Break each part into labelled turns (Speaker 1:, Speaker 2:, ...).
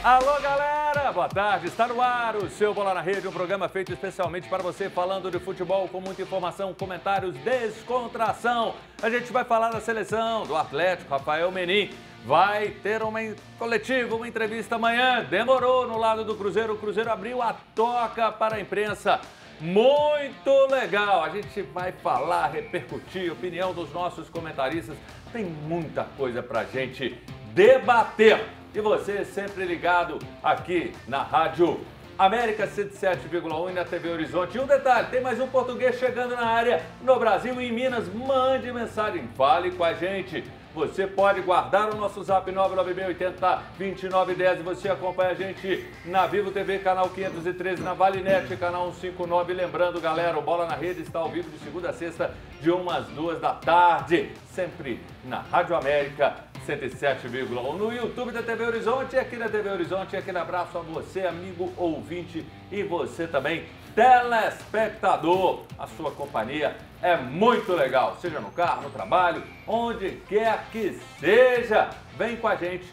Speaker 1: Alô, galera! Boa tarde. Está no ar o seu Bola na Rede, um programa feito especialmente para você, falando de futebol com muita informação, comentários, descontração. A gente vai falar da seleção, do Atlético, Rafael Menin. Vai ter uma coletiva, uma entrevista amanhã. Demorou no lado do Cruzeiro. O Cruzeiro abriu a toca para a imprensa. Muito legal. A gente vai falar, repercutir a opinião dos nossos comentaristas. Tem muita coisa para a gente debater. E você sempre ligado aqui na Rádio América 107,1 e na TV Horizonte. E um detalhe, tem mais um português chegando na área no Brasil e em Minas. Mande mensagem, fale com a gente. Você pode guardar o nosso zap 99680-2910 e você acompanha a gente na Vivo TV, canal 513, na Valinet, canal 159. Lembrando, galera, o Bola na Rede está ao vivo de segunda a sexta, de 1 às 2 da tarde, sempre na Rádio América 107,1, no YouTube da TV Horizonte, aqui na TV Horizonte. Aquele abraço a você, amigo ouvinte, e você também, telespectador. A sua companhia é muito legal, seja no carro, no trabalho, onde quer que seja. Vem com a gente,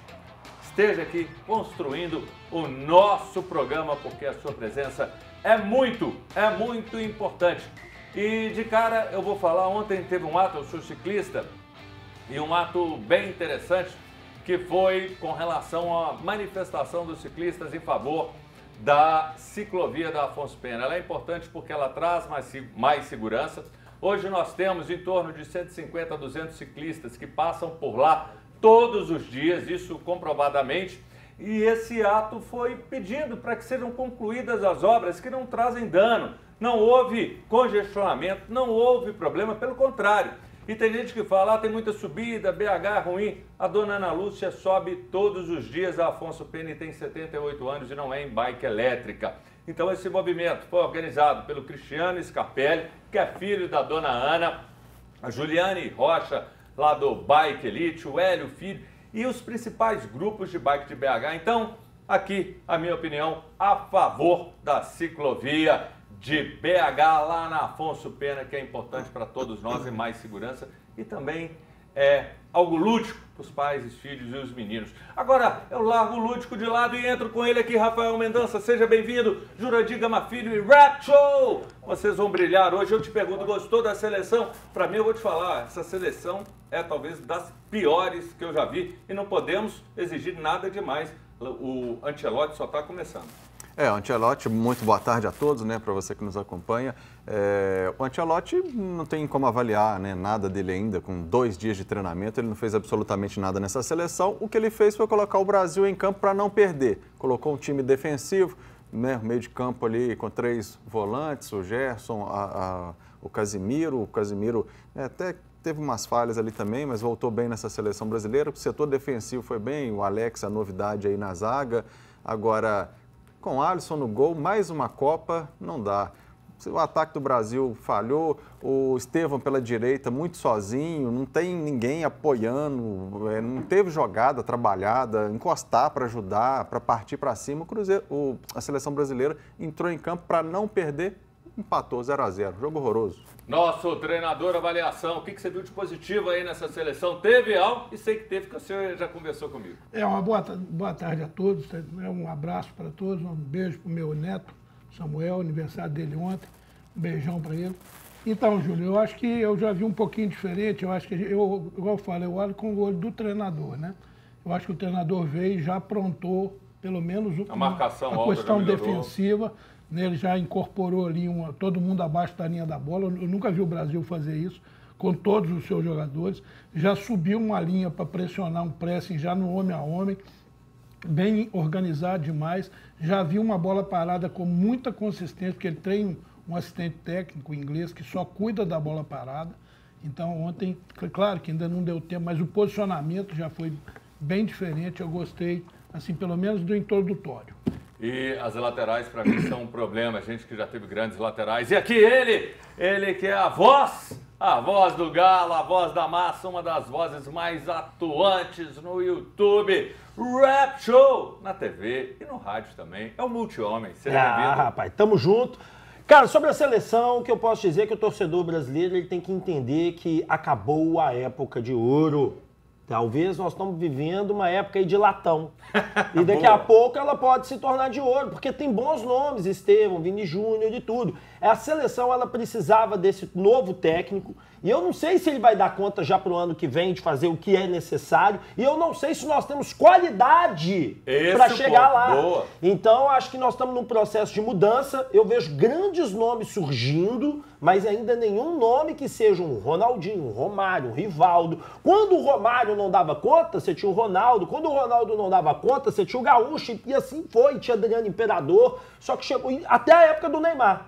Speaker 1: esteja aqui construindo o nosso programa, porque a sua presença é muito importante. E de cara eu vou falar, ontem teve um ato, eu sou ciclista, e um ato bem interessante, que foi com relação à manifestação dos ciclistas em favor da ciclovia da Afonso Pena. Ela é importante porque ela traz mais segurança. Hoje nós temos em torno de 150 a 200 ciclistas que passam por lá todos os dias, isso comprovadamente. E esse ato foi pedindo para que sejam concluídas as obras que não trazem dano. Não houve congestionamento, não houve problema, pelo contrário. E tem gente que fala, tem muita subida, BH é ruim. A dona Ana Lúcia sobe todos os dias a Afonso Pena e tem 78 anos e não é em bike elétrica. Então esse movimento foi organizado pelo Cristiano Scarpelli, que é filho da dona Ana, a Juliane Rocha, lá do Bike Elite, o Hélio Filho e os principais grupos de bike de BH. Então, aqui a minha opinião a favor da ciclovia de BH lá na Afonso Pena, que é importante para todos nós e mais segurança, e também é algo lúdico para os pais, os filhos e os meninos. Agora eu largo o lúdico de lado e entro com ele aqui, Rafael Mendonça. Seja bem-vindo, Jurandir Gama Filho e Rap Show! Vocês vão brilhar hoje. Eu te pergunto, gostou da seleção? Para mim, eu vou te falar, essa seleção é talvez das piores que eu já vi e não podemos exigir nada demais. O Ancelotti só está começando.
Speaker 2: O Ancelotti, muito boa tarde a todos, né, para você que nos acompanha. O Ancelotti não tem como avaliar, né, nada dele ainda, com 2 dias de treinamento, ele não fez absolutamente nada nessa seleção. O que ele fez foi colocar o Brasil em campo para não perder. Colocou um time defensivo, né, meio de campo ali com 3 volantes, o Gerson, o Casimiro. O Casimiro até teve umas falhas ali também, mas voltou bem nessa seleção brasileira. O setor defensivo foi bem, o Alex, a novidade aí na zaga. Agora, com o Alisson no gol, mais uma Copa, não dá. O ataque do Brasil falhou, o Estevão pela direita muito sozinho, não tem ninguém apoiando, não teve jogada trabalhada, encostar para ajudar, para partir para cima. A seleção brasileira entrou em campo para não perder, empatou 0 a 0, jogo horroroso. Nosso treinador, avaliação, o que você viu de positivo aí nessa seleção? Teve algo? E sei que teve, que o senhor já conversou comigo.
Speaker 3: Uma boa tarde a todos, um abraço para todos, um beijo para o meu neto, Samuel, aniversário dele ontem, um beijão para ele. Então, Júlio, eu acho que eu já vi um pouquinho diferente, eu acho que, igual eu falei, eu olho com o olho do treinador, né? Eu acho que o treinador veio e já aprontou, pelo menos,
Speaker 1: a marcação
Speaker 3: a questão defensiva. Ele já incorporou ali todo mundo abaixo da linha da bola. Eu nunca vi o Brasil fazer isso com todos os seus jogadores. Já subiu uma linha para pressionar um pressing já no homem a homem, bem organizado demais. Já vi uma bola parada com muita consistência, porque ele tem um assistente técnico inglês que só cuida da bola parada. Então ontem, claro que ainda não deu tempo, mas o posicionamento já foi bem diferente. Eu gostei, assim, pelo menos do introdutório.
Speaker 1: E as laterais, para mim, são um problema. A gente que já teve grandes laterais. E aqui ele que é a voz do Galo, a voz da massa, uma das vozes mais atuantes no YouTube. Rap Show na TV e no rádio também. É o Multi-Homem. Seja bem-vindo.
Speaker 4: Rapaz, tamo junto. Cara, sobre a seleção, o que eu posso dizer é que o torcedor brasileiro ele tem que entender que acabou a época de ouro. Talvez nós estamos vivendo uma época aí de latão. E daqui a pouco ela pode se tornar de ouro, porque tem bons nomes, Estevão, Vini Júnior e tudo. A seleção, ela precisava desse novo técnico, e eu não sei se ele vai dar conta já para o ano que vem de fazer o que é necessário, e eu não sei se nós temos qualidade para chegar lá.
Speaker 1: Boa.
Speaker 4: Então, acho que nós estamos num processo de mudança, eu vejo grandes nomes surgindo, mas ainda nenhum nome que seja um Ronaldinho, um Romário, um Rivaldo. Quando o Romário não dava conta, você tinha o Ronaldo. Quando o Ronaldo não dava conta, você tinha o Gaúcho. E assim foi, tinha Adriano Imperador. Só que chegou até a época do Neymar.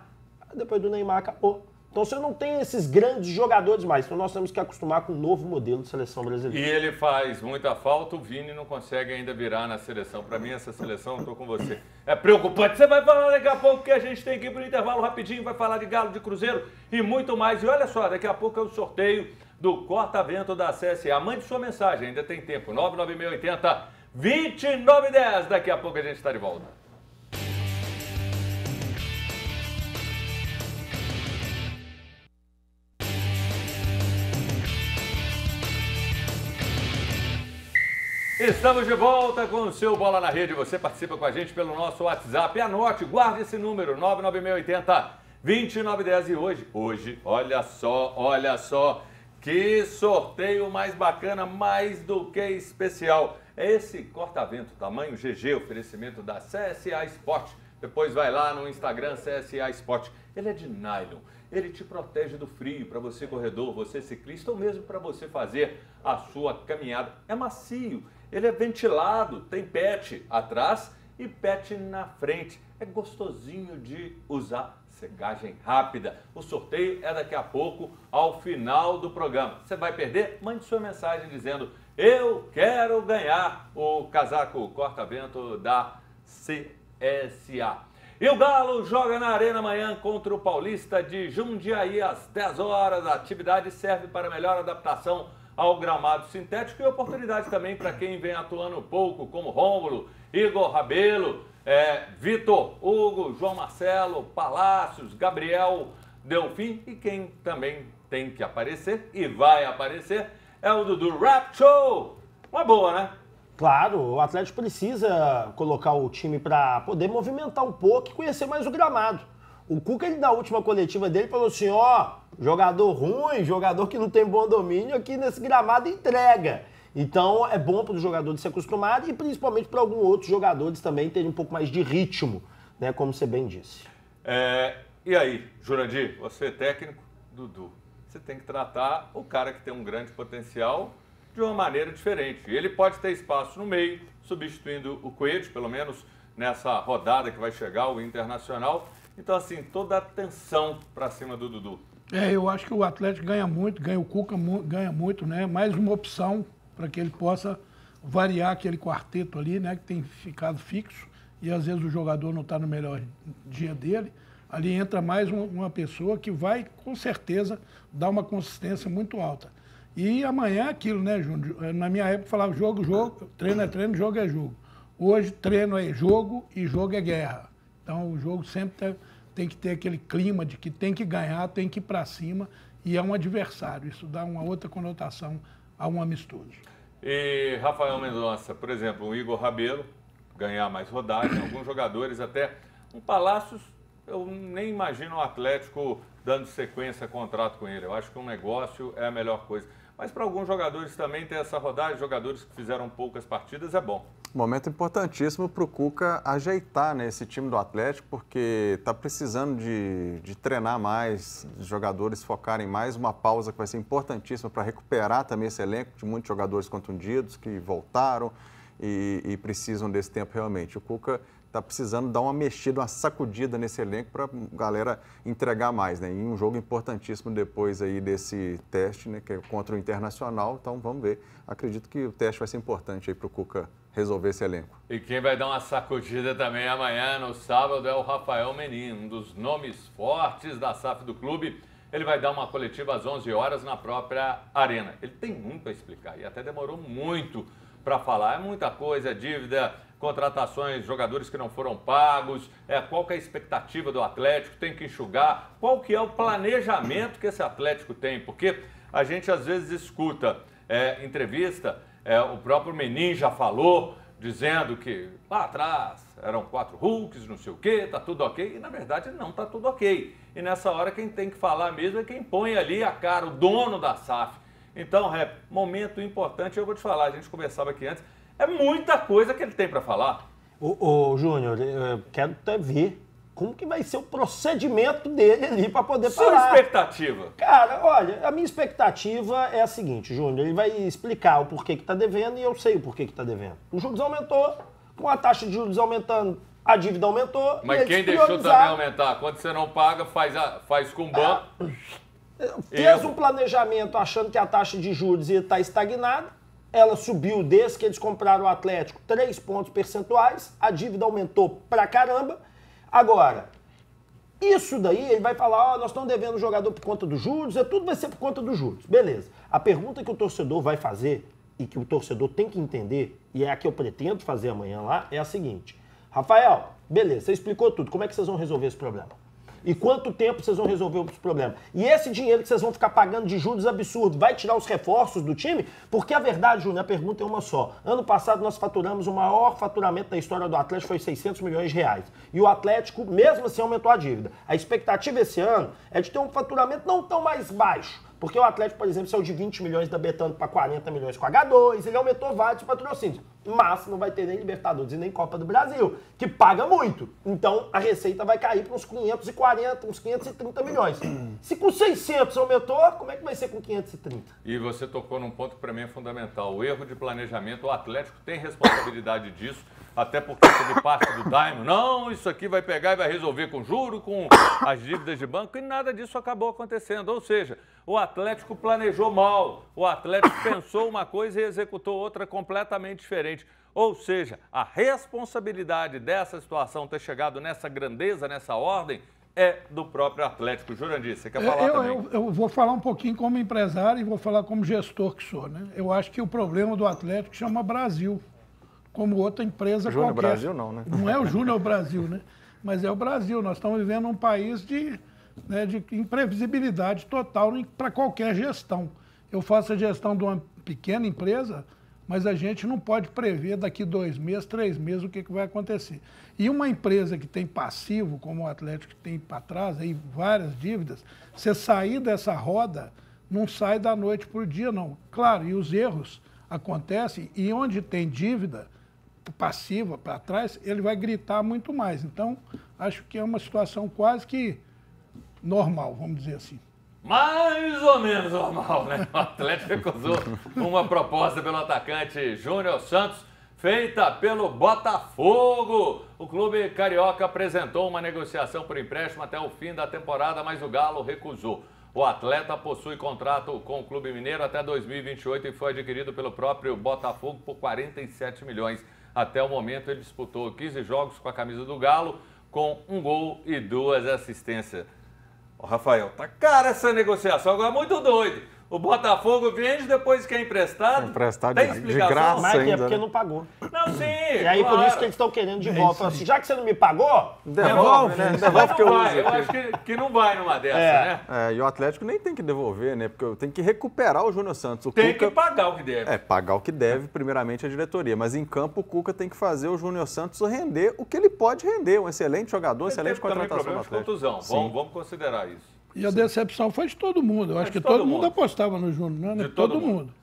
Speaker 4: Depois do Neymar acabou. Então você não tem esses grandes jogadores mais. Então nós temos que acostumar com um novo modelo de seleção brasileira.
Speaker 1: E ele faz muita falta, o Vini não consegue ainda virar na seleção. Para mim, essa seleção, eu tô com você. É preocupante. Você vai falar daqui a pouco que a gente tem que ir pro intervalo rapidinho, vai falar de Galo, de Cruzeiro e muito mais. E olha só, daqui a pouco é o sorteio do corta-vento da CSA. Mande sua mensagem, ainda tem tempo. 99680-2910. Daqui a pouco a gente está de volta. Estamos de volta com o seu Bola na Rede. Você participa com a gente pelo nosso WhatsApp. Anote, guarde esse número, 99680-2910. E hoje, olha só, que sorteio mais bacana, mais do que especial. É esse corta-vento, tamanho GG, oferecimento da CSA Sport. Depois vai lá no Instagram, CSA Sport. Ele é de nylon. Ele te protege do frio para você corredor, você ciclista ou mesmo para você fazer a sua caminhada. É macio, ele é ventilado, tem patch atrás e patch na frente. É gostosinho de usar, secagem rápida. O sorteio é daqui a pouco, ao final do programa. Você vai perder? Mande sua mensagem dizendo: eu quero ganhar o casaco corta-vento da CSA. E o Galo joga na Arena amanhã contra o Paulista de Jundiaí às 10 horas. A atividade serve para melhor adaptação ao gramado sintético e oportunidade também para quem vem atuando pouco, como Rômulo, Igor Rabelo, Vitor Hugo, João Marcelo, Palácios, Gabriel Delfim, e quem também tem que aparecer e vai aparecer é o Dudu Rap Show. Uma boa, né?
Speaker 4: Claro, o Atlético precisa colocar o time para poder movimentar um pouco e conhecer mais o gramado. O Cuca, ele, na última coletiva dele, falou assim, jogador ruim, jogador que não tem bom domínio, aqui nesse gramado entrega. Então é bom para os jogadores se acostumarem e principalmente para alguns outros jogadores também terem um pouco mais de ritmo, né, como você bem disse.
Speaker 1: E aí, Jurandir, você é técnico, Dudu, você tem que tratar o cara que tem um grande potencial de uma maneira diferente. Ele pode ter espaço no meio, substituindo o Coelho, pelo menos nessa rodada que vai chegar, o Internacional. Então, assim, toda a atenção para cima do Dudu.
Speaker 3: Eu acho que o Atlético ganha muito, o Cuca ganha muito, né? Mais uma opção para que ele possa variar aquele quarteto ali, né? Que tem ficado fixo e às vezes o jogador não está no melhor dia dele. Ali entra mais uma pessoa que vai, com certeza, dar uma consistência muito alta. E amanhã é aquilo, né, Júnior? Na minha época falava jogo, treino é treino, jogo é jogo. Hoje treino é jogo e jogo é guerra. Então o jogo sempre tem que ter aquele clima de que tem que ganhar, tem que ir para cima e é um adversário. Isso dá uma outra conotação a um amistoso.
Speaker 1: E Rafael Mendonça, por exemplo, o Igor Rabelo, ganhar mais rodagem, alguns jogadores até um Palácios, eu nem imagino o Atlético dando sequência a contrato com ele. Eu acho que um negócio é a melhor coisa. Mas para alguns jogadores também ter essa rodagem, jogadores que fizeram poucas partidas, é bom.
Speaker 2: Momento importantíssimo para o Cuca ajeitar, né, esse time do Atlético, porque está precisando de treinar mais, os jogadores focarem mais, uma pausa que vai ser importantíssima para recuperar também esse elenco de muitos jogadores contundidos que voltaram e precisam desse tempo realmente. O Cuca está precisando dar uma mexida, uma sacudida nesse elenco para a galera entregar mais, né? Em um jogo importantíssimo depois aí desse teste, né? Que é contra o Internacional. Então vamos ver. Acredito que o teste vai ser importante aí para o Cuca resolver esse elenco.
Speaker 1: E quem vai dar uma sacudida também amanhã, no sábado, é o Rafael Menin, um dos nomes fortes da SAF do clube. Ele vai dar uma coletiva às 11 horas na própria Arena. Ele tem muito a explicar e até demorou muito para falar. É muita coisa, dívida, contratações, jogadores que não foram pagos, qual que é a expectativa do Atlético, tem que enxugar, qual que é o planejamento que esse Atlético tem, porque a gente às vezes escuta entrevista O próprio Menin já falou, dizendo que lá atrás eram 4 Hulks, não sei o quê, tá tudo ok. E na verdade não tá tudo ok. E nessa hora quem tem que falar mesmo é quem põe ali a cara, o dono da SAF. Então, Rep, momento importante, eu vou te falar, a gente conversava aqui antes, é muita coisa que ele tem para falar.
Speaker 4: Ô, Júnior, eu quero até ver como que vai ser o procedimento dele ali para poder falar.
Speaker 1: Sua expectativa?
Speaker 4: Cara, olha, a minha expectativa é a seguinte, Júnior, ele vai explicar o porquê que está devendo e eu sei o porquê que está devendo. Os juros aumentou, com a taxa de juros aumentando, a dívida aumentou.
Speaker 1: Mas quem deixou também aumentar? Quando você não paga, faz com o banco.
Speaker 4: Fez um planejamento achando que a taxa de juros ia estar estagnada. Ela subiu desde que eles compraram o Atlético 3 pontos percentuais. A dívida aumentou pra caramba. Agora, isso daí ele vai falar, nós estamos devendo o jogador por conta dos juros, tudo vai ser por conta dos juros. Beleza. A pergunta que o torcedor vai fazer e que o torcedor tem que entender, e é a que eu pretendo fazer amanhã lá, é a seguinte. Rafael, beleza, você explicou tudo. Como é que vocês vão resolver esse problema? E quanto tempo vocês vão resolver os problemas? E esse dinheiro que vocês vão ficar pagando de juros absurdos, vai tirar os reforços do time? Porque a verdade, Júnior, a pergunta é uma só. Ano passado nós faturamos o maior faturamento da história do Atlético, foi 600 milhões de reais. E o Atlético, mesmo assim, aumentou a dívida. A expectativa esse ano é de ter um faturamento não tão mais baixo. Porque o Atlético, por exemplo, saiu de 20 milhões da Betano para 40 milhões com a H2, ele aumentou vários patrocínios. Mas não vai ter nem Libertadores e nem Copa do Brasil, que paga muito. Então a receita vai cair para uns 540, uns 530 milhões. Se com 600 aumentou, como é que vai ser com 530?
Speaker 1: E você tocou num ponto que para mim é fundamental. O erro de planejamento, o Atlético tem responsabilidade disso, até porque teve parte do Daimon. Não, isso aqui vai pegar e vai resolver com juro, com as dívidas de banco, e nada disso acabou acontecendo. Ou seja, o Atlético planejou mal, o Atlético pensou uma coisa e executou outra completamente diferente. Ou seja, a responsabilidade dessa situação ter chegado nessa grandeza, nessa ordem, é do próprio Atlético. Jurandir, você quer falar também?
Speaker 3: Eu vou falar um pouquinho como empresário e vou falar como gestor que sou, né? Eu acho que o problema do Atlético chama Brasil, como outra empresa
Speaker 2: Júnior
Speaker 3: qualquer.
Speaker 2: Brasil não, né?
Speaker 3: Não é o Júnior Brasil, né? Mas é o Brasil. Nós estamos vivendo um país de imprevisibilidade total para qualquer gestão. Eu faço a gestão de uma pequena empresa, mas a gente não pode prever daqui 2 meses, 3 meses o que vai acontecer. E uma empresa que tem passivo, como o Atlético que tem para trás, aí várias dívidas, você sair dessa roda, não sai da noite para o dia, não. Claro, e os erros acontecem, e onde tem dívida passiva para trás, ele vai gritar muito mais. Então, acho que é uma situação quase que normal, vamos dizer assim.
Speaker 1: Mais ou menos normal, né? O Atlético recusou uma proposta pelo atacante Júnior Santos, feita pelo Botafogo. O clube carioca apresentou uma negociação por empréstimo até o fim da temporada, mas o Galo recusou. O atleta possui contrato com o clube mineiro até 2028 e foi adquirido pelo próprio Botafogo por 47 milhões. Até o momento ele disputou 15 jogos com a camisa do Galo, com 1 gol e 2 assistências. Ô, Rafael, tá cara essa negociação, agora muito doido. O Botafogo vende, depois quer emprestar.
Speaker 2: Emprestar
Speaker 1: tem
Speaker 2: de graça.
Speaker 4: Mas
Speaker 2: ainda,
Speaker 4: é porque
Speaker 2: né?
Speaker 4: não pagou.
Speaker 1: Não, sim.
Speaker 4: E aí
Speaker 1: claro.
Speaker 4: por isso que eles estão querendo de volta. Fala assim, já que você não me pagou,
Speaker 2: Devolve, né? Devolve que eu uso.
Speaker 1: Eu acho que não vai numa dessa, né?
Speaker 2: E o Atlético nem tem que devolver, né? Porque tem que recuperar o Júnior Santos. O
Speaker 1: Tem
Speaker 2: Cuca,
Speaker 1: que pagar o que deve.
Speaker 2: pagar o que deve, primeiramente, a diretoria. Mas em campo, o Cuca tem que fazer o Júnior Santos render o que ele pode render. Um excelente jogador, excelente contratação do Atlético.
Speaker 1: Problema de contusão. Vamos considerar isso.
Speaker 3: E a decepção foi de todo mundo. Eu acho que todo mundo apostava no Júnior, né?
Speaker 1: De todo mundo.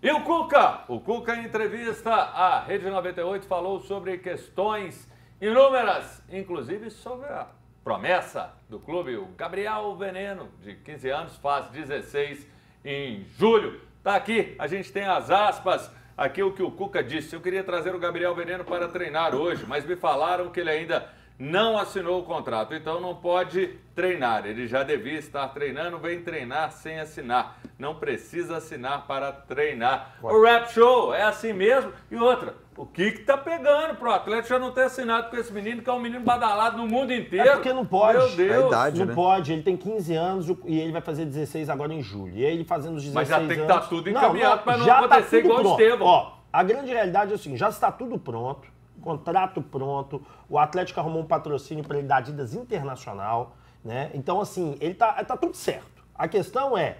Speaker 1: E o Cuca? O Cuca, em entrevista à Rede 98, falou sobre questões inúmeras, inclusive sobre a promessa do clube, o Gabriel Veneno, de 15 anos, faz 16 em julho. Tá aqui, a gente tem as aspas, aqui o que o Cuca disse. Eu queria trazer o Gabriel Veneno para treinar hoje, mas me falaram que ele ainda não assinou o contrato, então não pode treinar. Ele já devia estar treinando, vem treinar sem assinar. Não precisa assinar para treinar. O Rap Show é assim mesmo. E outra, o que tá pegando pro Atlético já não ter assinado com esse menino, que é um menino badalado no mundo inteiro?
Speaker 4: É porque não pode.
Speaker 1: Meu Deus.
Speaker 2: A idade,
Speaker 4: Não
Speaker 2: né?
Speaker 4: pode, ele tem 15 anos e ele vai fazer 16 agora em julho. E aí ele fazendo os 16
Speaker 1: Mas já tem que
Speaker 4: anos...
Speaker 1: estar tudo encaminhado para não
Speaker 4: já
Speaker 1: acontecer
Speaker 4: tudo
Speaker 1: igual o
Speaker 4: pronto.
Speaker 1: Estevão.
Speaker 4: Ó, a grande realidade é assim, já está tudo pronto, contrato pronto, o Atlético arrumou um patrocínio para ele da Adidas Internacional, né? Então, assim, ele tá tudo certo. A questão é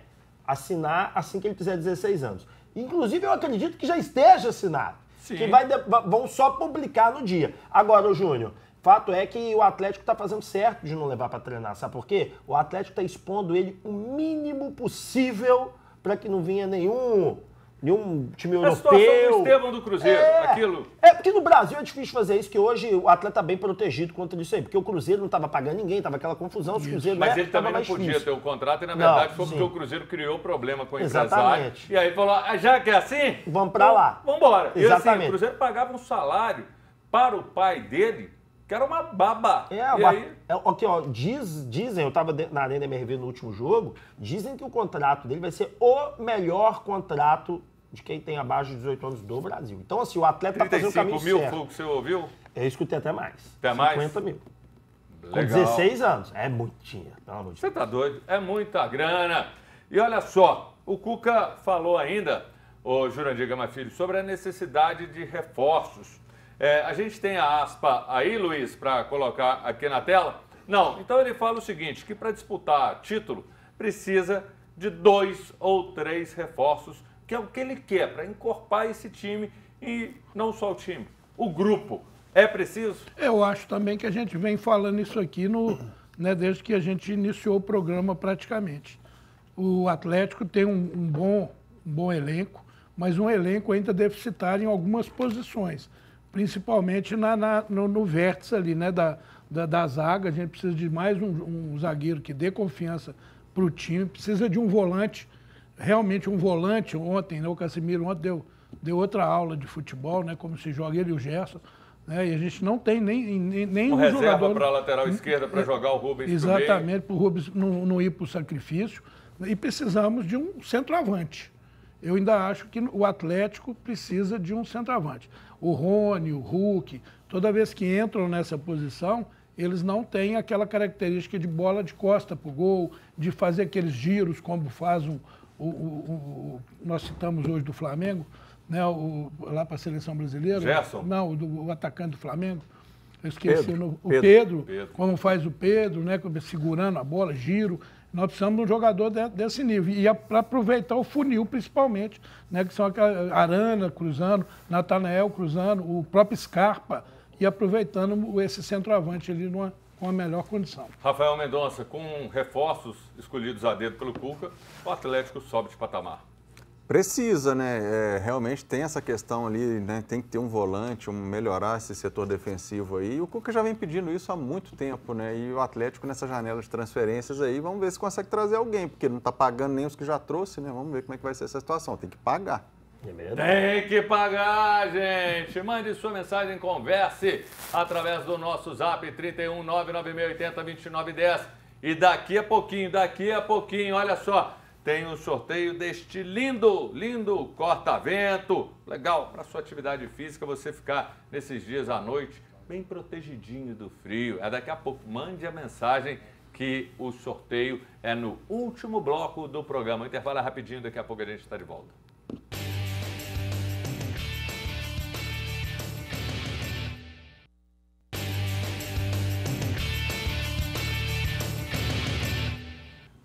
Speaker 4: assinar assim que ele fizer 16 anos. Inclusive, eu acredito que já esteja assinado.
Speaker 1: Sim.
Speaker 4: Que vão só publicar no dia. Agora, ô Júnior, fato é que o Atlético está fazendo certo de não levar para treinar. Sabe por quê? O Atlético está expondo ele o mínimo possível para que não venha nenhum time europeu.
Speaker 1: A situação do Estevão do Cruzeiro, aquilo.
Speaker 4: Porque no Brasil é difícil fazer isso, que hoje o atleta está bem protegido contra isso aí. Porque o Cruzeiro não estava pagando ninguém, estava aquela confusão. Os Cruzeiro,
Speaker 1: mas ele também não podia ter o contrato e, na verdade, foi porque o Cruzeiro criou problema com o empresário. E aí falou, já que é assim,
Speaker 4: vamos para lá.
Speaker 1: Vamos embora.
Speaker 4: Exatamente.
Speaker 1: E assim, o Cruzeiro pagava um salário para o pai dele, que era uma baba. E aí...
Speaker 4: Aqui, ó, dizem, eu estava na Arena MRV no último jogo, dizem que o contrato dele vai ser o melhor contrato de quem tem abaixo de 18 anos do Brasil. Então, assim, o atleta está fazendo o caminho certo.
Speaker 1: 35 mil foi o que você ouviu?
Speaker 4: Eu escutei até mais.
Speaker 1: Até mais?
Speaker 4: 50 mil.
Speaker 1: Legal.
Speaker 4: Com 16 anos. É muitinha, pelo amor de Deus.
Speaker 1: Você tá doido? É muita grana. E olha só, o Cuca falou ainda, ô Jurandir Gama Filho, sobre a necessidade de reforços. A gente tem a aspa aí, Luiz, para colocar aqui na tela? Não. Então ele fala o seguinte, que para disputar título precisa de 2 ou 3 reforços, que é o que ele quer, para encorpar esse time e não só o time, o grupo. É preciso?
Speaker 3: Eu acho também que a gente vem falando isso aqui desde que a gente iniciou o programa praticamente. O Atlético tem um bom elenco, mas um elenco ainda deficitário em algumas posições, principalmente no vértice ali, né, da zaga. A gente precisa de mais um zagueiro que dê confiança para o time, precisa de um volante, realmente um volante. Ontem, né, o Casemiro ontem deu outra aula de futebol, né, como se joga ele e o Gerson, né, e a gente não tem nem um
Speaker 1: reserva
Speaker 3: jogador
Speaker 1: para a lateral esquerda para jogar o Rubens.
Speaker 3: Exatamente, para o Rubens não ir para o sacrifício. E precisamos de um centroavante. Eu ainda acho que o Atlético precisa de um centroavante. O Rony, o Hulk, toda vez que entram nessa posição, eles não têm aquela característica de bola de costa para o gol, de fazer aqueles giros como faz nós citamos hoje do Flamengo, né, lá para a seleção brasileira.
Speaker 1: Gerson?
Speaker 3: Não, o atacante do Flamengo. Eu esqueci o Pedro, como faz o Pedro, né, segurando a bola, giro. Nós precisamos de um jogador desse nível. E para aproveitar o funil, principalmente, né, que são aquela Arana cruzando, Natanael cruzando, o próprio Scarpa, e aproveitando esse centroavante ali com a melhor condição.
Speaker 1: Rafael Mendonça, com reforços escolhidos a dedo pelo Cuca, o Atlético sobe de patamar.
Speaker 2: Precisa, né? Realmente tem essa questão ali, né? Tem que ter um volante, melhorar esse setor defensivo aí. O Cuca já vem pedindo isso há muito tempo, né? E o Atlético nessa janela de transferências aí, vamos ver se consegue trazer alguém, porque não está pagando nem os que já trouxe, né? Vamos ver como é que vai ser essa situação. Tem que pagar.
Speaker 1: Tem que pagar, gente. Mande sua mensagem, converse através do nosso zap 31 99680 2910. E daqui a pouquinho, olha só, tem um sorteio deste lindo corta-vento. Legal, para sua atividade física, você ficar nesses dias à noite bem protegidinho do frio. Daqui a pouco, mande a mensagem que o sorteio é no último bloco do programa. O intervalo é rapidinho, daqui a pouco a gente está de volta.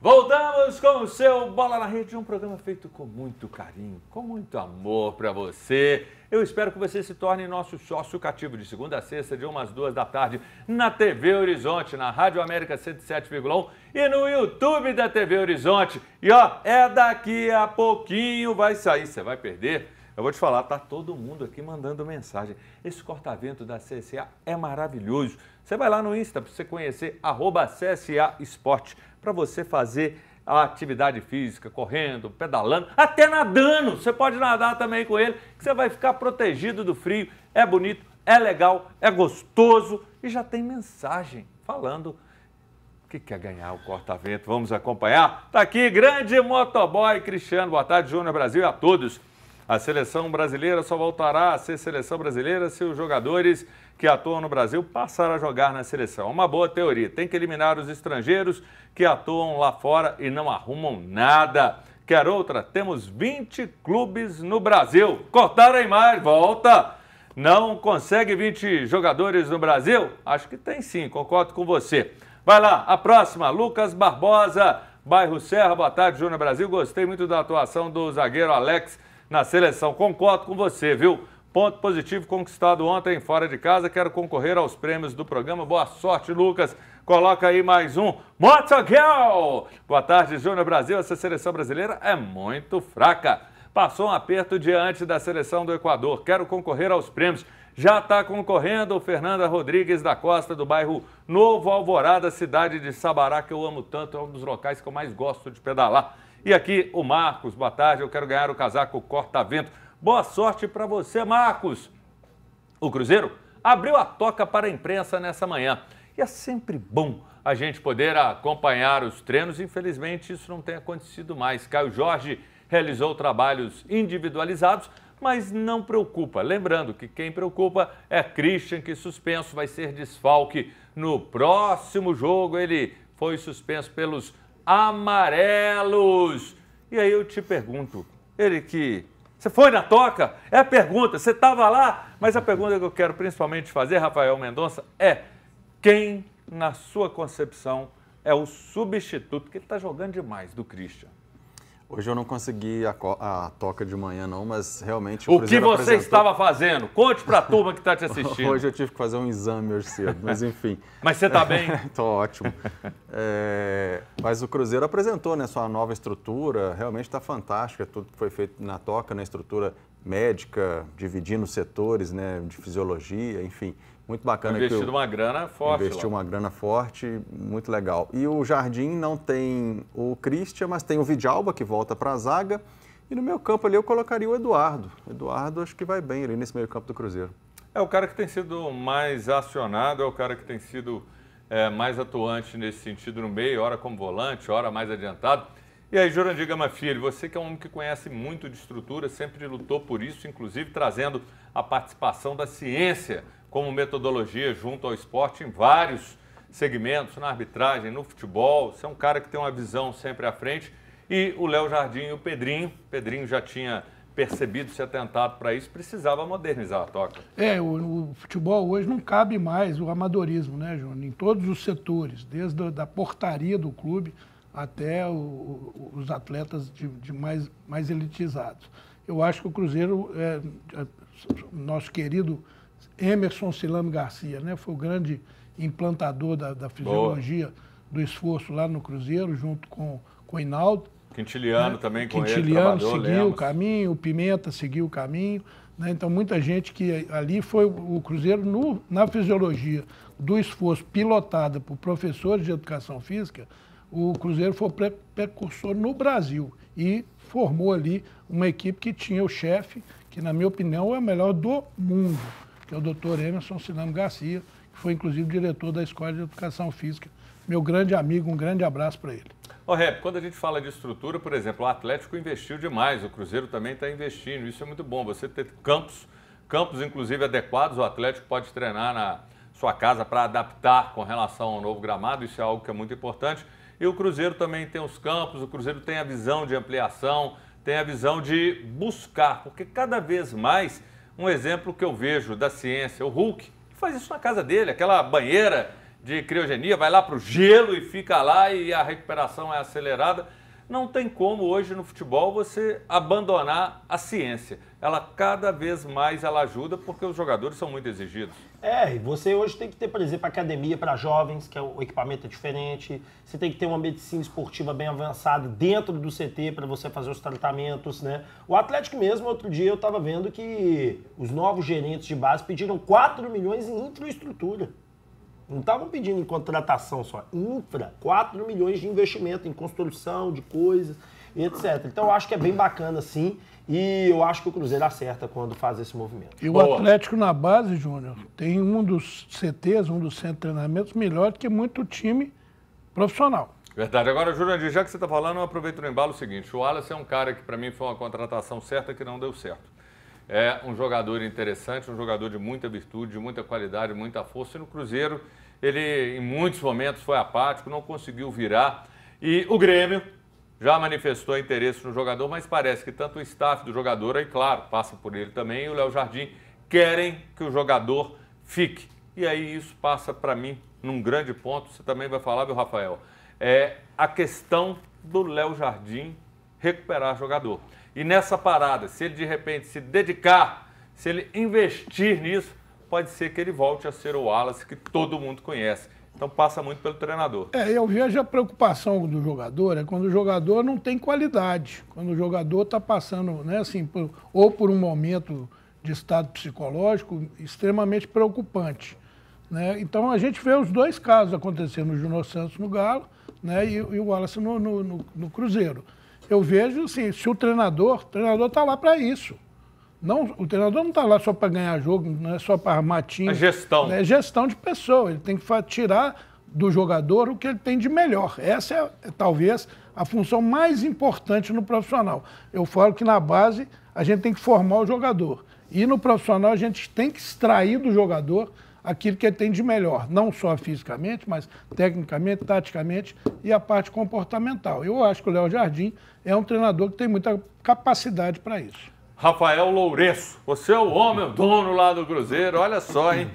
Speaker 1: Voltamos com o seu Bola na Rede, um programa feito com muito carinho, com muito amor para você. Eu espero que você se torne nosso sócio cativo de segunda a sexta, de 1 às 2 da tarde, na TV Horizonte, na Rádio América 107,1 e no YouTube da TV Horizonte. E ó, daqui a pouquinho vai sair, você vai perder. Eu vou te falar, tá todo mundo aqui mandando mensagem. Esse corta-vento da CSA é maravilhoso. Você vai lá no Insta para você conhecer @CSA Esporte, para você fazer a atividade física, correndo, pedalando, até nadando. Você pode nadar também com ele, que você vai ficar protegido do frio. É bonito, é legal, é gostoso e já tem mensagem falando que quer ganhar o corta-vento. Vamos acompanhar? Tá aqui, grande motoboy Cristiano. Boa tarde, Júnior Brasil, e a todos. A seleção brasileira só voltará a ser seleção brasileira se os jogadores que atuam no Brasil passarem a jogar na seleção. É uma boa teoria. Tem que eliminar os estrangeiros que atuam lá fora e não arrumam nada. Quer outra? Temos 20 clubes no Brasil. Cortaram a imagem, volta. Não consegue 20 jogadores no Brasil? Acho que tem sim, concordo com você. Vai lá, a próxima, Lucas Barbosa, bairro Serra. Boa tarde, Júnior Brasil. Gostei muito da atuação do zagueiro Alex na seleção. Concordo com você, viu? Ponto positivo conquistado ontem fora de casa. Quero concorrer aos prêmios do programa. Boa sorte, Lucas. Coloca aí mais um. Motoguel! Boa tarde, Júnior Brasil. Essa seleção brasileira é muito fraca. Passou um aperto diante da seleção do Equador. Quero concorrer aos prêmios. Já está concorrendo o Fernanda Rodrigues da Costa, do bairro Novo Alvorada, cidade de Sabará, que eu amo tanto. É um dos locais que eu mais gosto de pedalar. E aqui o Marcos. Boa tarde. Eu quero ganhar o casaco corta-vento. Boa sorte para você, Marcos. O Cruzeiro abriu a toca para a imprensa nessa manhã. E é sempre bom a gente poder acompanhar os treinos. Infelizmente, isso não tem acontecido mais. Caio Jorge realizou trabalhos individualizados, mas não preocupa. Lembrando que quem preocupa é Christian, que suspenso, vai ser desfalque no próximo jogo. Ele foi suspenso pelos amarelos. E aí eu te pergunto, você foi na toca? É a pergunta, você estava lá? Mas a pergunta que eu quero principalmente fazer, Rafael Mendonça, é quem, na sua concepção, é o substituto, porque ele está jogando demais, do Christian?
Speaker 2: Hoje eu não consegui a toca de manhã não, mas realmente
Speaker 1: o que você estava fazendo? Conte para a turma que está te assistindo.
Speaker 2: Hoje eu tive que fazer um exame hoje cedo, mas enfim.
Speaker 1: Mas você está bem?
Speaker 2: Estou ótimo. Mas o Cruzeiro apresentou, né, sua nova estrutura, realmente está fantástica, tudo que foi feito na toca, na estrutura médica, dividindo os setores, né, de fisiologia, enfim. Muito bacana.
Speaker 1: Investiu uma grana forte.
Speaker 2: Investiu uma grana forte, muito legal. E o Jardim não tem o Christian, mas tem o Vidalba, que volta para a zaga. E no meio campo ali eu colocaria o Eduardo. O Eduardo acho que vai bem ali nesse meio campo do Cruzeiro.
Speaker 1: É o cara que tem sido mais acionado, é o cara que tem sido mais atuante nesse sentido no meio, ora como volante, ora mais adiantado. E aí, Jurandir Gama Filho, você que é um homem que conhece muito de estrutura, sempre lutou por isso, inclusive trazendo a participação da ciência como metodologia junto ao esporte em vários segmentos, na arbitragem, no futebol. Você é um cara que tem uma visão sempre à frente. E o Léo Jardim e o Pedrinho. O Pedrinho já tinha percebido, se atentado para isso, precisava modernizar a toca.
Speaker 3: O futebol hoje não cabe mais o amadorismo, né, Júnior? Em todos os setores, desde a portaria do clube até os atletas de mais elitizados. Eu acho que o Cruzeiro, nosso querido Emerson Silame Garcia, né? Foi o grande implantador da fisiologia do esforço lá no Cruzeiro, junto com o Hinaldo.
Speaker 1: Quintiliano, né? Também com
Speaker 3: Quintiliano ele seguiu o caminho, o Pimenta seguiu o caminho. Né? Então, muita gente que ali foi o Cruzeiro na fisiologia do esforço pilotada por professores de educação física, o Cruzeiro foi precursor no Brasil e formou ali uma equipe que tinha o chefe, que na minha opinião é o melhor do mundo, que é o Dr. Emerson Silame Garcia, que foi inclusive diretor da Escola de Educação Física. Meu grande amigo, um grande abraço para ele.
Speaker 1: Rep, quando a gente fala de estrutura, por exemplo, o Atlético investiu demais, o Cruzeiro também está investindo, isso é muito bom. Você ter campos inclusive adequados, o Atlético pode treinar na sua casa para adaptar com relação ao novo gramado, isso é algo que é muito importante. E o Cruzeiro também tem os campos, o Cruzeiro tem a visão de ampliação, tem a visão de buscar, porque cada vez mais, um exemplo que eu vejo da ciência, o Hulk faz isso na casa dele, aquela banheira de criogenia, vai lá para o gelo e fica lá e a recuperação é acelerada. Não tem como hoje no futebol você abandonar a ciência. Ela cada vez mais ela ajuda porque os jogadores são muito exigidos.
Speaker 4: E você hoje tem que ter, por exemplo, academia para jovens, que o equipamento é diferente. Você tem que ter uma medicina esportiva bem avançada dentro do CT para você fazer os tratamentos, né? O Atlético mesmo, outro dia eu estava vendo que os novos gerentes de base pediram 4 milhões em infraestrutura. Não estavam pedindo em contratação só, 4 milhões de investimento em construção de coisas, etc. Então eu acho que é bem bacana sim e eu acho que o Cruzeiro acerta quando faz esse movimento.
Speaker 3: E o Atlético na base, Júnior, tem um dos CTs, um dos centros de treinamentos melhor que muito time profissional.
Speaker 1: Verdade. Agora, Jurandir, já que você está falando, eu aproveito no embalo o seguinte, o Wallace é um cara que para mim foi uma contratação certa que não deu certo. É um jogador interessante, um jogador de muita virtude, de muita qualidade, muita força. E no Cruzeiro, ele em muitos momentos foi apático, não conseguiu virar. E o Grêmio já manifestou interesse no jogador, mas parece que tanto o staff do jogador, aí claro, passa por ele também, e o Léo Jardim, querem que o jogador fique. E aí isso passa para mim num grande ponto, você também vai falar, viu, Rafael? É a questão do Léo Jardim recuperar jogador. E nessa parada, se ele de repente se dedicar, se ele investir nisso, pode ser que ele volte a ser o Wallace que todo mundo conhece. Então passa muito pelo treinador.
Speaker 3: Eu vejo a preocupação do jogador quando o jogador não tem qualidade. Quando o jogador está passando, né, assim, ou por um momento de estado psicológico extremamente preocupante. Né? Então a gente vê os dois casos acontecendo no Júnior Santos no Galo, né, e o Wallace no Cruzeiro. Eu vejo assim, se o treinador está lá para isso. Não, o treinador não está lá só para ganhar jogo, não é só para armar time.
Speaker 1: É gestão.
Speaker 3: É gestão de pessoa. Ele tem que tirar do jogador o que ele tem de melhor. Essa é talvez a função mais importante no profissional. Eu falo que na base a gente tem que formar o jogador. E no profissional a gente tem que extrair do jogador aquilo que ele tem de melhor. Não só fisicamente, mas tecnicamente, taticamente e a parte comportamental. Eu acho que o Léo Jardim é um treinador que tem muita capacidade para isso.
Speaker 1: Rafael Lourenço, você é o homem, o dono lá do Cruzeiro, olha só, hein?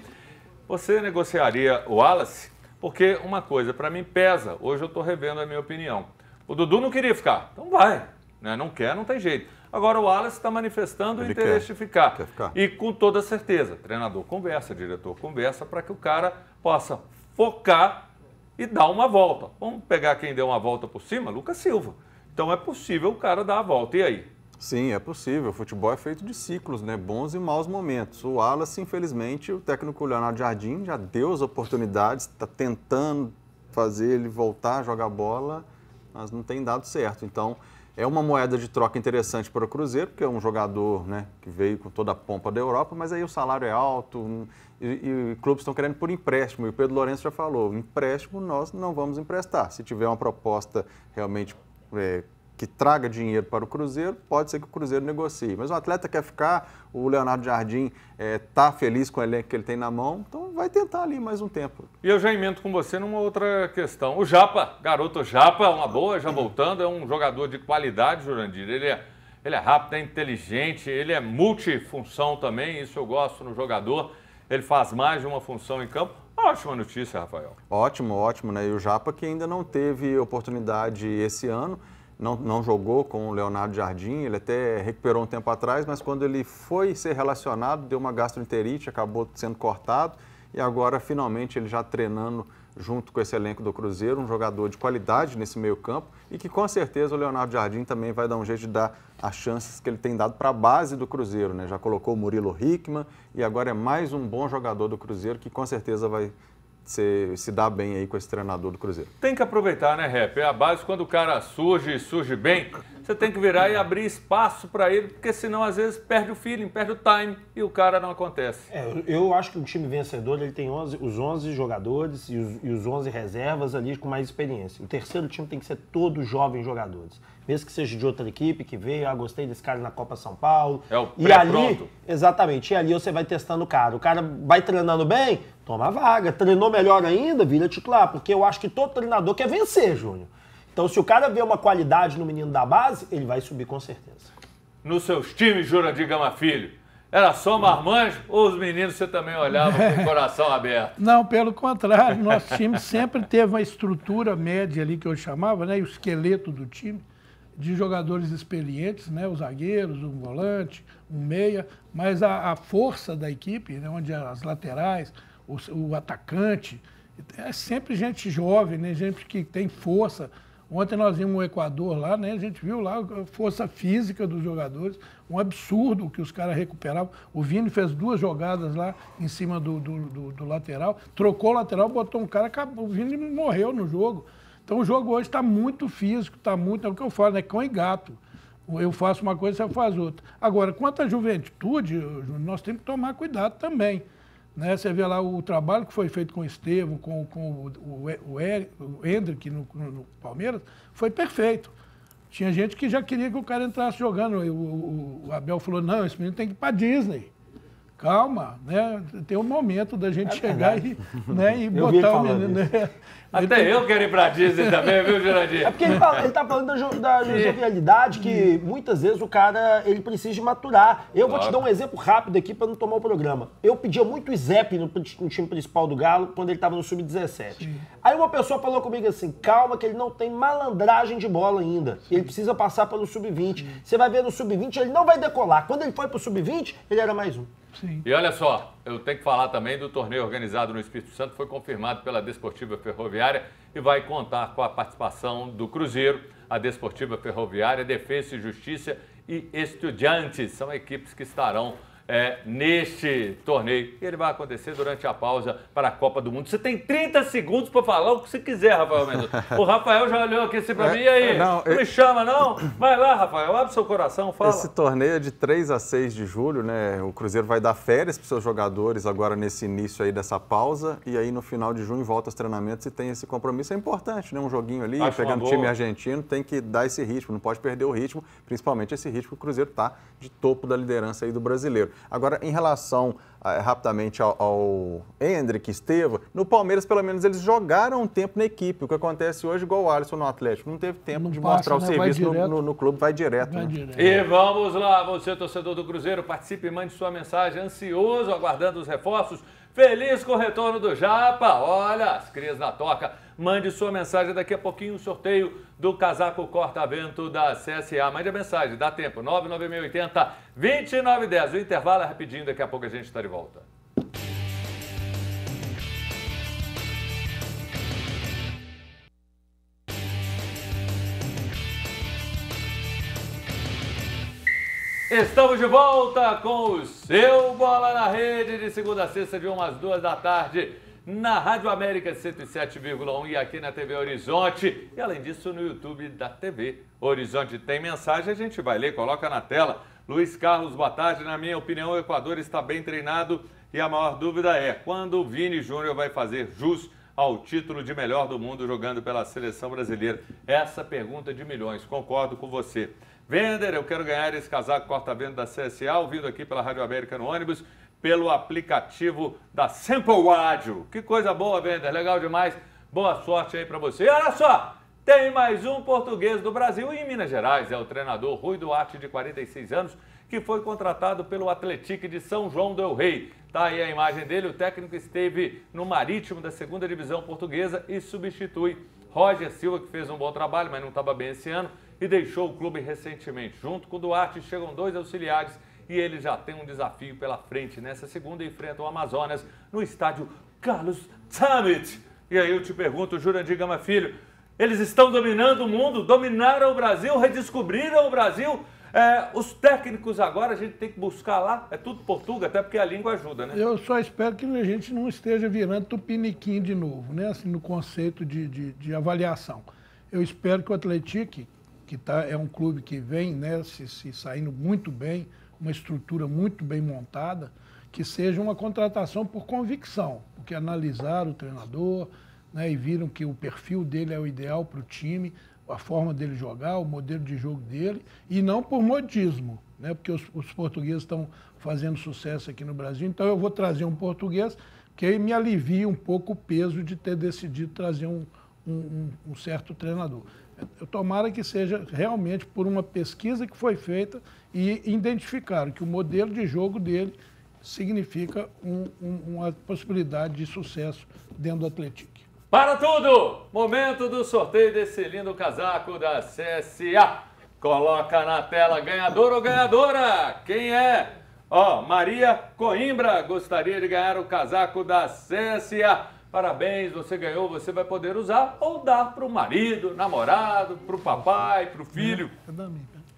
Speaker 1: Você negociaria o Wallace? Porque uma coisa, para mim pesa, hoje eu estou revendo a minha opinião. O Dudu não queria ficar, então vai, né? Não quer, não tem jeito. Agora o Wallace está manifestando o interesse de ficar.
Speaker 2: Quer ficar.
Speaker 1: E com toda certeza, treinador conversa, diretor conversa, para que o cara possa focar e dar uma volta. Vamos pegar quem deu uma volta por cima? Lucas Silva. Então é possível o cara dar a volta, e aí?
Speaker 2: Sim, é possível. O futebol é feito de ciclos, né? Bons e maus momentos. O Wallace, infelizmente, o técnico Leonardo Jardim já deu as oportunidades, está tentando fazer ele voltar a jogar bola, mas não tem dado certo. Então, é uma moeda de troca interessante para o Cruzeiro, porque é um jogador, né, que veio com toda a pompa da Europa, mas aí o salário é alto e clubes estão querendo por empréstimo. E o Pedro Lourenço já falou, empréstimo nós não vamos emprestar. Se tiver uma proposta realmente que traga dinheiro para o Cruzeiro, pode ser que o Cruzeiro negocie. Mas o atleta quer ficar, o Leonardo Jardim está feliz com o elenco que ele tem na mão, então vai tentar ali mais um tempo.
Speaker 1: E eu já emendo com você numa outra questão. O Japa, garoto Japa, uma boa, já voltando, é um jogador de qualidade, Jurandir. Ele é rápido, é inteligente, ele é multifunção também, isso eu gosto no jogador. Ele faz mais de uma função em campo. Ótima notícia, Rafael.
Speaker 2: Ótimo, ótimo, né? E o Japa que ainda não teve oportunidade esse ano, não jogou com o Leonardo Jardim, ele até recuperou um tempo atrás, mas quando ele foi ser relacionado, deu uma gastroenterite, acabou sendo cortado e agora finalmente ele já treinando junto com esse elenco do Cruzeiro, um jogador de qualidade nesse meio campo e que com certeza o Leonardo Jardim também vai dar um jeito de dar as chances que ele tem dado para a base do Cruzeiro, né? Já colocou o Murilo Hickman e agora é mais um bom jogador do Cruzeiro que com certeza vai se dá bem aí com esse treinador do Cruzeiro. Tem
Speaker 1: que aproveitar, né, Rep? É a base, quando o cara surge bem, você tem que virar e abrir espaço para ele, porque senão às vezes perde o feeling, perde o time e o cara não acontece.
Speaker 4: Eu acho que o time vencedor ele tem os 11 jogadores e os 11 reservas ali com mais experiência. O terceiro time tem que ser todos jovens jogadores. Mesmo que seja de outra equipe que veio, gostei desse cara na Copa São Paulo.
Speaker 1: É o
Speaker 4: e ali, exatamente, e ali você vai testando o cara. O cara vai treinando bem, toma a vaga. Treinou melhor ainda, vira titular. Porque eu acho que todo treinador quer vencer, Júnior. Então, se o cara vê uma qualidade no menino da base, ele vai subir com certeza.
Speaker 1: Nos seus times, Jurandir Gama Filho, era só marmanjo ou os meninos você também olhava com o coração aberto?
Speaker 3: Não, pelo contrário. Nosso time sempre teve uma estrutura média ali, que eu chamava, né? E o esqueleto do time, de jogadores experientes, né? Os zagueiros, um volante, um meia, mas a força da equipe, né? Onde as laterais, o atacante, é sempre gente jovem, né? Gente que tem força. Ontem nós vimos o Equador lá, né? A gente viu lá a força física dos jogadores, um absurdo que os caras recuperavam. O Vini fez 2 jogadas lá em cima do lateral, trocou o lateral, botou um cara, acabou. O Vini morreu no jogo. Então o jogo hoje está muito físico, está muito, é o que eu falo, né? Cão e gato. Eu faço uma coisa, você faz outra. Agora, quanto à juventude, nós temos que tomar cuidado também. Né? Você vê lá o trabalho que foi feito com o Estevão, com o Hendrick no Palmeiras, foi perfeito. Tinha gente que já queria que o cara entrasse jogando. O Abel falou, não, esse menino tem que ir para Disney. calma, né? Tem um momento da gente chegar e
Speaker 4: Eu vi ele
Speaker 3: botar o
Speaker 4: falando
Speaker 3: menino, né?
Speaker 1: Até eu quero ir pra Disney também, viu, Jurandir?
Speaker 4: É porque ele tá falando da jovialidade que muitas vezes o cara ele precisa de maturar. Eu vou te dar um exemplo rápido aqui para não tomar o programa. Eu pedia muito o Zep no time principal do Galo quando ele estava no Sub-17. Aí uma pessoa falou comigo assim, calma que ele não tem malandragem de bola ainda. Ele precisa passar pelo Sub-20. Você vai ver no Sub-20 ele não vai decolar. Quando ele foi pro Sub-20, ele era mais um.
Speaker 3: Sim.
Speaker 1: E olha só, eu tenho que falar também do torneio organizado no Espírito Santo, foi confirmado pela Desportiva Ferroviária e vai contar com a participação do Cruzeiro, a Desportiva Ferroviária, Defensa e Justiça e Estudiantes. São equipes que estarão neste torneio. E ele vai acontecer durante a pausa para a Copa do Mundo. Você tem 30 segundos para falar o que você quiser, Rafael Mendonça. O Rafael já olhou aqui assim para mim, e aí? Não me chama, não? Vai lá, Rafael, abre seu coração, fala.
Speaker 2: Esse torneio é de 3 a 6 de julho, né? O Cruzeiro vai dar férias para os seus jogadores agora nesse início aí dessa pausa, e aí no final de junho volta aos treinamentos e tem esse compromisso. É importante, né? Um joguinho ali, pegando o time argentino, tem que dar esse ritmo, não pode perder o ritmo, principalmente esse ritmo que o Cruzeiro está de topo da liderança aí do brasileiro. Agora, em relação rapidamente ao Hendrick, Esteva, no Palmeiras, pelo menos, eles jogaram um tempo na equipe. O que acontece hoje, igual o Alisson no Atlético, não teve tempo de mostrar o serviço no clube, vai direto. Vai direto.
Speaker 1: E vamos lá, você, torcedor do Cruzeiro, participe e mande sua mensagem, ansioso, aguardando os reforços. Feliz com o retorno do Japa. Olha, as crias na toca. Mande sua mensagem, daqui a pouquinho o sorteio do casaco corta-vento da CSA. Mande a mensagem, dá tempo, 99680-2910. O intervalo é rapidinho, daqui a pouco a gente está de volta. Estamos de volta com o seu Bola na Rede, de segunda a sexta, de 1 às 2 da tarde, na Rádio América 107,1 e aqui na TV Horizonte. E além disso, no YouTube da TV Horizonte. Tem mensagem, a gente vai ler, coloca na tela. Luiz Carlos, boa tarde. Na minha opinião, o Equador está bem treinado e a maior dúvida é quando o Vini Júnior vai fazer jus ao título de melhor do mundo jogando pela seleção brasileira. Essa pergunta de milhões, concordo com você. Vender, eu quero ganhar esse casaco corta-vento da CSA, ouvindo aqui pela Rádio América no ônibus, pelo aplicativo da Simple Rádio. Que coisa boa, Vender, legal demais. Boa sorte aí para você. E olha só, tem mais um português do Brasil em Minas Gerais. É o treinador Rui Duarte, de 46 anos, que foi contratado pelo Atlético de São João del Rei. Tá aí a imagem dele, o técnico esteve no Marítimo da 2ª Divisão Portuguesa e substitui Roger Silva, que fez um bom trabalho, mas não estava bem esse ano, e deixou o clube recentemente. Junto com o Duarte chegam 2 auxiliares e ele já tem um desafio pela frente. Nessa segunda enfrentam o Amazonas no estádio Carlos Summit. E aí eu te pergunto, Jurandir Gama Filho, eles estão dominando o mundo, dominaram o Brasil, redescobriram o Brasil. Os técnicos agora a gente tem que buscar lá, é tudo português, até porque a língua ajuda, né?
Speaker 3: Eu só espero que a gente não esteja virando tupiniquim de novo, né? Assim, no conceito de avaliação. Eu espero que o Atlético, que é um clube que vem, né, se saindo muito bem, uma estrutura muito bem montada, que seja uma contratação por convicção, porque analisaram o treinador, né, e viram que o perfil dele é o ideal para o time, a forma dele jogar, o modelo de jogo dele, e não por modismo, né, porque os portugueses estão fazendo sucesso aqui no Brasil, então eu vou trazer um português que aí me alivia um pouco o peso de ter decidido trazer um certo treinador. Eu tomara que seja realmente por uma pesquisa que foi feita e identificaram que o modelo de jogo dele significa uma possibilidade de sucesso dentro do Atlético.
Speaker 1: Para tudo! Momento do sorteio desse lindo casaco da CSA. Coloca na tela, ganhador ou ganhadora? Quem é? Maria Coimbra gostaria de ganhar o casaco da CSA. Parabéns, você ganhou, você vai poder usar ou dar para o marido, namorado, para o papai, para o filho.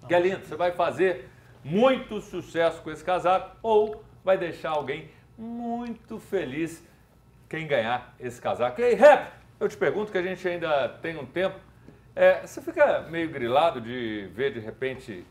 Speaker 1: Que é lindo, você vai fazer muito sucesso com esse casaco ou vai deixar alguém muito feliz quem ganhar esse casaco. E aí, Rap, eu te pergunto que a gente ainda tem um tempo. Você fica meio grilado de ver, de repente,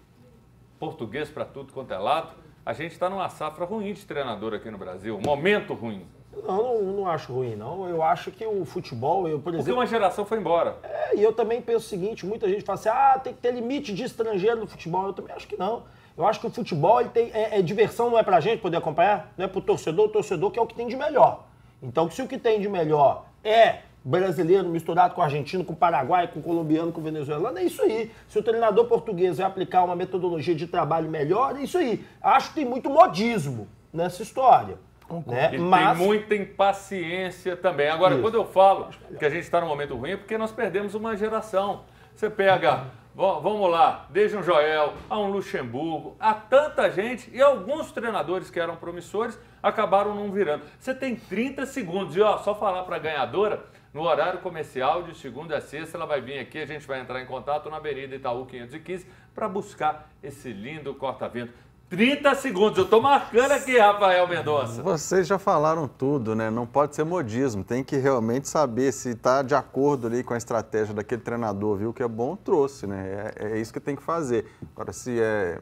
Speaker 1: português para tudo quanto é lado? A gente está numa safra ruim de treinador aqui no Brasil, um momento ruim.
Speaker 4: Não acho ruim, não. Eu acho que o futebol, por exemplo...
Speaker 1: Porque uma geração foi embora.
Speaker 4: E eu também penso o seguinte, muita gente fala assim, tem que ter limite de estrangeiro no futebol. Eu também acho que não. Eu acho que o futebol, ele tem, diversão não é pra gente poder acompanhar, não é pro torcedor, o torcedor que é o que tem de melhor. Então, se o que tem de melhor é brasileiro misturado com argentino, com paraguaio, com colombiano, com venezuelano, é isso aí. Se o treinador português vai aplicar uma metodologia de trabalho melhor, é isso aí. Acho que tem muito modismo nessa história. Né?
Speaker 1: E tem muita impaciência também. Agora, quando eu falo que a gente está num momento ruim, é porque nós perdemos uma geração. Você pega, vamos lá, desde um Joel, a um Luxemburgo, a tanta gente, e alguns treinadores que eram promissores acabaram não virando. Você tem 30 segundos, e só falar para a ganhadora, no horário comercial, de segunda a sexta, ela vai vir aqui, a gente vai entrar em contato na Avenida Itaú 515 para buscar esse lindo corta-vento. 30 segundos, eu tô marcando aqui, Rafael Mendonça.
Speaker 2: Vocês já falaram tudo, né? Não pode ser modismo, tem que realmente saber se está de acordo ali com a estratégia daquele treinador, viu? Que é bom, trouxe, né? É isso que tem que fazer. Agora, se é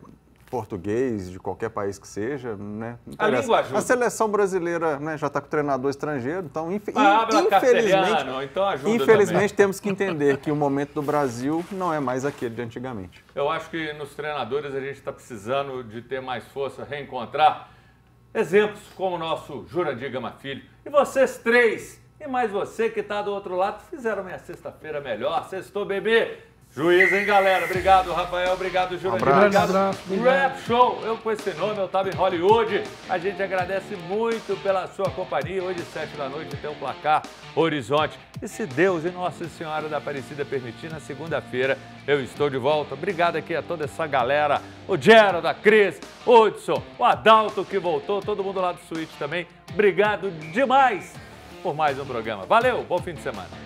Speaker 2: português, de qualquer país que seja, né?
Speaker 1: A língua ajuda.
Speaker 2: A seleção brasileira, né, já está com treinador estrangeiro, então infelizmente temos que entender que o momento do Brasil não é mais aquele de antigamente.
Speaker 1: Eu acho que nos treinadores a gente está precisando de ter mais força, reencontrar exemplos como o nosso Jurandir Gama Filho. E vocês três, e mais você que está do outro lado, fizeram minha sexta-feira melhor. Sextou, bebê. Juiz, hein, galera? Obrigado, Rafael. Obrigado, Jurandir. Obrigado. Rap Show. Eu com esse nome, eu estava em Hollywood. A gente agradece muito pela sua companhia. Hoje, 7 da noite, tem o Placar Horizonte. E se Deus e Nossa Senhora da Aparecida permitir, na segunda-feira eu estou de volta. Obrigado aqui a toda essa galera. O Gerald, a Cris, o Hudson, o Adalto que voltou, todo mundo lá do Switch também. Obrigado demais por mais um programa. Valeu, bom fim de semana.